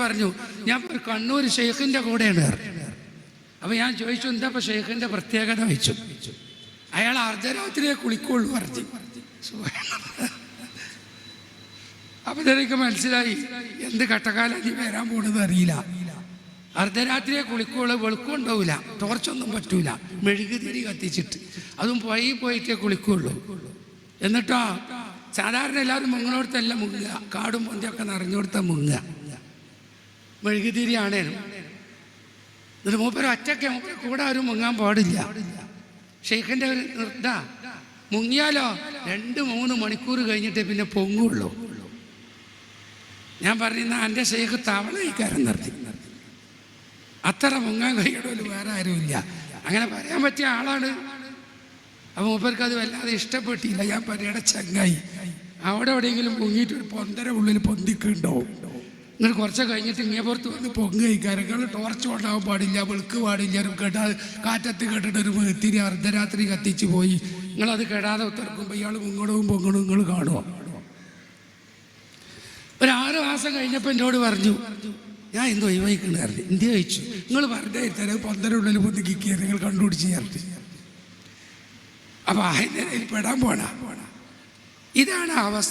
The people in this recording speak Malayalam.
പറഞ്ഞു, ഞാൻ കണ്ണൂർ ഷെയ്ഖിൻ്റെ കൂടെയാണ്. അപ്പോൾ ഞാൻ ചോദിച്ചു, എന്താ ഇപ്പോൾ ഷെയ്ഖിൻ്റെ പ്രത്യേകത വെച്ചു. അയാൾ അർദ്ധരാത്രിയെ കുളിക്കുള്ളൂ പറഞ്ഞു. അപ്പം എനിക്ക് മനസ്സിലായി എന്ത് കട്ടക്കാലം നീ വരാൻ പോണെന്ന് അറിയില്ല. അർദ്ധരാത്രിയെ കുളിക്കുള്ളൂ, വെളുക്കുണ്ടാവില്ല, ടോർച്ചൊന്നും പറ്റൂല, മെഴുകുതിരി കത്തിച്ചിട്ട്, അതും പോയിട്ടേ കുളിക്കുള്ളൂ. എന്നിട്ടോ സാധാരണ എല്ലാവരും മുങ്ങിനോടത്തല്ല മുങ്ങുക, കാടും പൊന്തിയൊക്കെ നിറഞ്ഞോടത്ത മുങ്ങുക, മെഴുകുതിരിയാണേനും. എന്നിട്ട് മൂപ്പര് ഒറ്റയ്ക്ക്, മൂപ്പര് കൂടെ ആരും മുങ്ങാൻ പാടില്ല. ഷെയ്ഖിൻ്റെ ഒരു മുങ്ങിയാലോ 2-3 മണിക്കൂർ കഴിഞ്ഞിട്ടേ പിന്നെ പൊങ്ങുള്ളൂ. ഞാൻ പറയുന്ന എൻ്റെ ഷെയ്ഖ് തവളയിക്കാരൻ നിർത്തി, അത്ര മുങ്ങാൻ കഴിയണമല്ലോ, വേറെ ആരുമില്ല. അങ്ങനെ പറയാൻ പറ്റിയ ആളാണ്. അപ്പോൾ മൂപ്പർക്ക് അത് വല്ലാതെ ഇഷ്ടപ്പെട്ടില്ല. ഞാൻ പറയുടെ ചങ്ങായി അവിടെ എവിടെയെങ്കിലും പൊങ്ങിയിട്ട് ഒരു 1.5 ഉള്ളിൽ പൊന്തിക്കുണ്ടാവും. നിങ്ങൾ കുറച്ച് കഴിഞ്ഞിട്ട് ഇങ്ങനെ പുറത്ത് വന്ന് പൊങ്ങുകഴിക്കാറ്. നിങ്ങൾ ടോർച്ച് കൊണ്ടാവാൻ പാടില്ല, വെളുക്ക് പാടില്ല, കാറ്റത്ത് കേട്ടിട്ട് ഒരു മെഴുകുതിരി അർദ്ധരാത്രി കത്തിച്ച് പോയി. നിങ്ങളത് കേടാതെ ഉത്തർക്കുമ്പോൾ ഇയാൾ മുങ്ങണവും പൊങ്ങണവും നിങ്ങൾ കാണുമോ? ഒരു 6 മാസം കഴിഞ്ഞപ്പോൾ എന്നോട് പറഞ്ഞു, ഞാൻ എന്തോ ഒഴിവായിക്കണ്ടായിരുന്നു. എന്ത് ചോദിച്ചു? നിങ്ങൾ വെറുതെ തരാം 1.5 ഉള്ളിൽ പൊന്തിക്കുക, നിങ്ങൾ കണ്ടുപിടിച്ച് ചേർത്ത്. അപ്പോൾ അതിൻ്റെ പെടാൻ പോണ ഇതാണ് അവസ്ഥ.